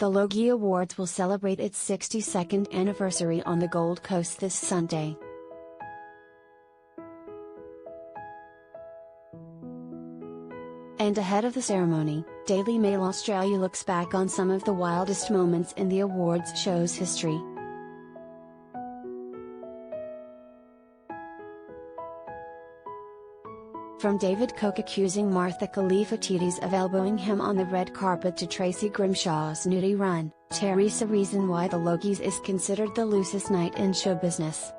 The Logie Awards will celebrate its 62nd anniversary on the Gold Coast this Sunday. And ahead of the ceremony, Daily Mail Australia looks back on some of the wildest moments in the awards show's history. From David Koch accusing Martha Kalifatidis of elbowing him on the red carpet to Tracy Grimshaw's nudie run, Teresa reason why the Logies is considered the loosest night in show business.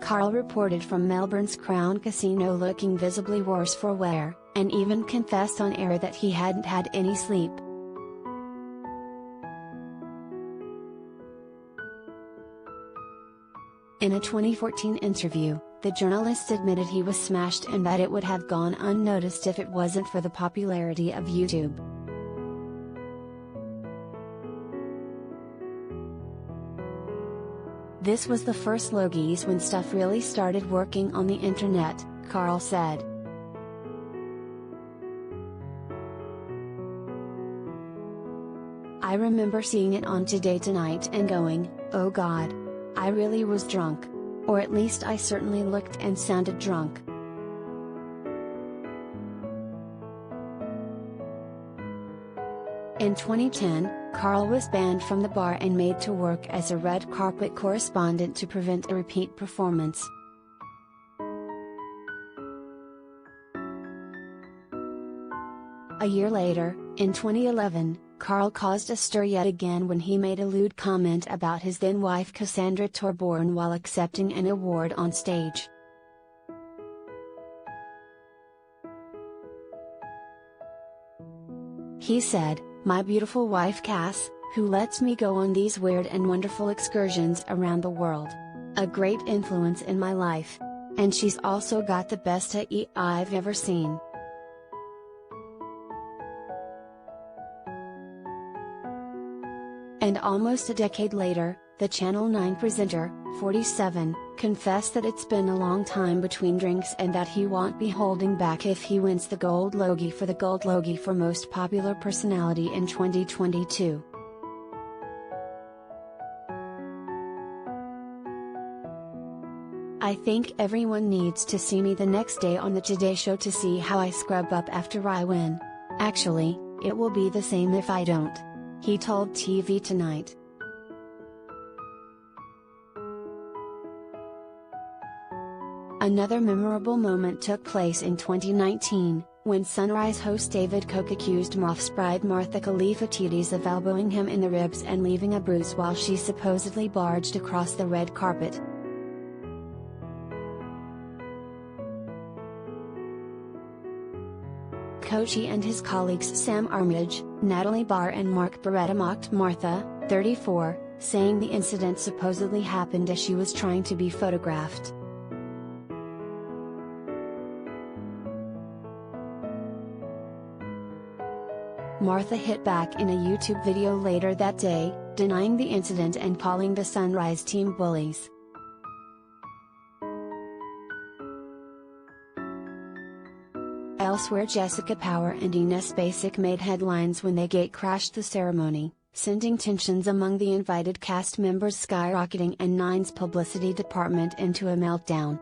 Karl reported from Melbourne's Crown Casino looking visibly worse for wear, and even confessed on air that he hadn't had any sleep. In a 2014 interview, the journalist admitted he was smashed and that it would have gone unnoticed if it wasn't for the popularity of YouTube. This was the first Logies when stuff really started working on the internet, Karl said. I remember seeing it on Today Tonight and going, oh God. I really was drunk. Or at least I certainly looked and sounded drunk. In 2010, Karl was banned from the bar and made to work as a red carpet correspondent to prevent a repeat performance. A year later, in 2011, Karl caused a stir yet again when he made a lewd comment about his then-wife Cassandra Torborn while accepting an award on stage. He said, "My beautiful wife Cass, who lets me go on these weird and wonderful excursions around the world. A great influence in my life. And she's also got the best to eat I've ever seen." And almost a decade later, the Channel 9 presenter, 47, confessed that it's been a long time between drinks and that he won't be holding back if he wins the Gold Logie for Most Popular Personality in 2022. I think everyone needs to see me the next day on the Today Show to see how I scrub up after I win. Actually, it will be the same if I don't. He told TV Tonight. Another memorable moment took place in 2019, when Sunrise host David Koch accused MOF's bride Martha Kalifatidis of elbowing him in the ribs and leaving a bruise while she supposedly barged across the red carpet. Koch and his colleagues Sam Armytage, Natalie Barr and Mark Beretta mocked Martha, 34, saying the incident supposedly happened as she was trying to be photographed. Martha hit back in a YouTube video later that day, denying the incident and calling the Sunrise team bullies. Elsewhere, Jessica Power and Ines Basic made headlines when they gatecrashed the ceremony, sending tensions among the invited cast members skyrocketing and Nine's publicity department into a meltdown.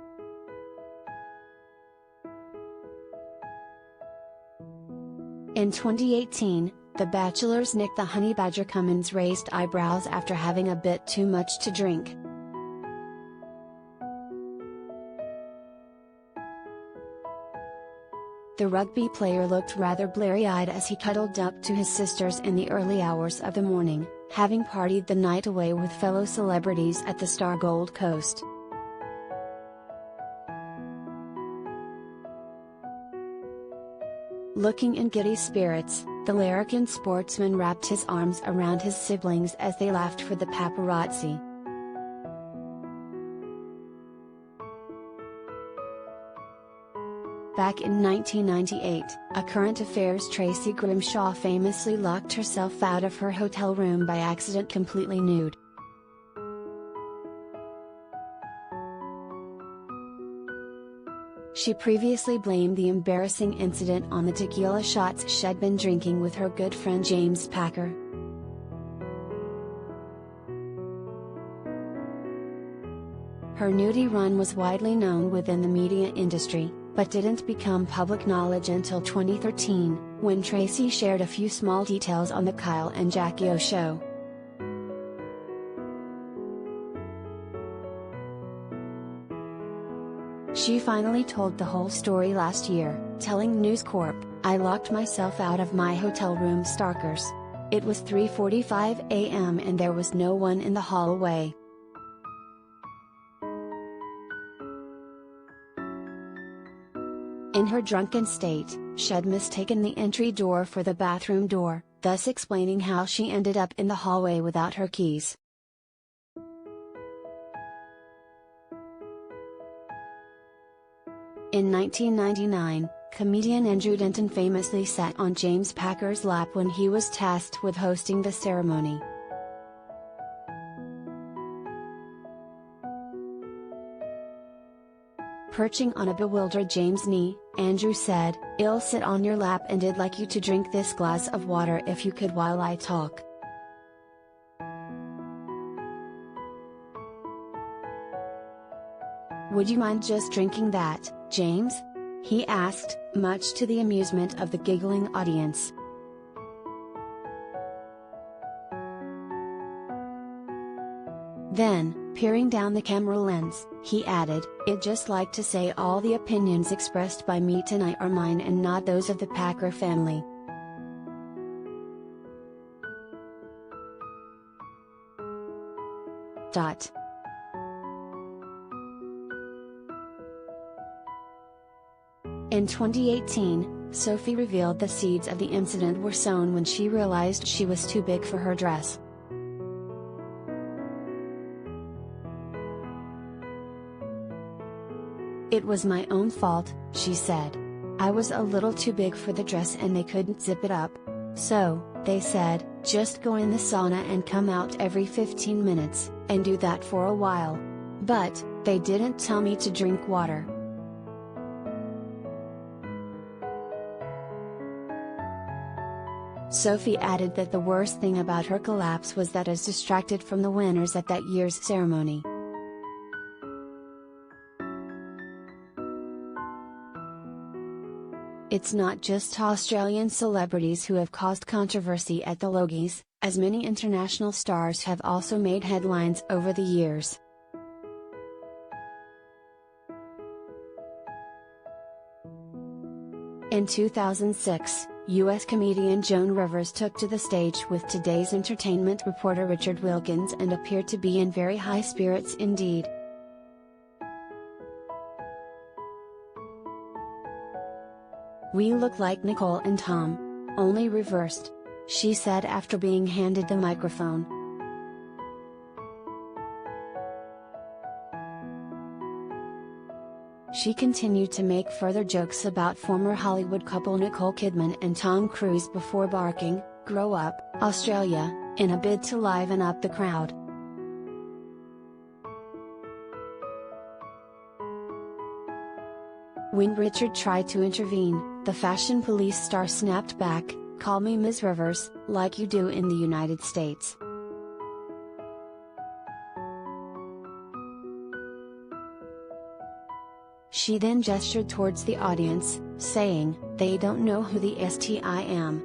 In 2018, The Bachelor's Nick the Honey Badger Cummins raised eyebrows after having a bit too much to drink. The rugby player looked rather bleary-eyed as he cuddled up to his sisters in the early hours of the morning, having partied the night away with fellow celebrities at the Star Gold Coast. Looking in giddy spirits, the larrikin sportsman wrapped his arms around his siblings as they laughed for the paparazzi. Back in 1998, a current affairs Tracy Grimshaw famously locked herself out of her hotel room by accident completely nude. She previously blamed the embarrassing incident on the tequila shots she'd been drinking with her good friend James Packer. Her nudie run was widely known within the media industry, but didn't become public knowledge until 2013, when Tracy shared a few small details on the Kyle and Jackie O show. She finally told the whole story last year, telling News Corp, "I locked myself out of my hotel room starkers. It was 3:45 a.m. and there was no one in the hallway. In her drunken state, she'd mistaken the entry door for the bathroom door, thus explaining how she ended up in the hallway without her keys." In 1999, comedian Andrew Denton famously sat on James Packer's lap when he was tasked with hosting the ceremony. Perching on a bewildered James' knee, Andrew said, "I'll sit on your lap and I'd like you to drink this glass of water if you could while I talk." "Would you mind just drinking that, James?" he asked, much to the amusement of the giggling audience. Then, peering down the camera lens, he added, "I'd just like to say all the opinions expressed by me tonight are mine and not those of the Packer family." In 2018, Sophie revealed the seeds of the incident were sown when she realized she was too big for her dress. "It was my own fault," she said. "I was a little too big for the dress and they couldn't zip it up. So, they said, just go in the sauna and come out every 15 minutes, and do that for a while. But, they didn't tell me to drink water." Sophie added that the worst thing about her collapse was that it distracted from the winners at that year's ceremony. It's not just Australian celebrities who have caused controversy at the Logies, as many international stars have also made headlines over the years. In 2006, U.S. comedian Joan Rivers took to the stage with Today's Entertainment reporter Richard Wilkins and appeared to be in very high spirits indeed. "We look like Nicole and Tom. Only reversed," she said after being handed the microphone. She continued to make further jokes about former Hollywood couple Nicole Kidman and Tom Cruise before barking, "Grow up, Australia," in a bid to liven up the crowd. When Richard tried to intervene, the fashion police star snapped back, "Call me Ms. Rivers, like you do in the United States." She then gestured towards the audience, saying, "They don't know who the st I am."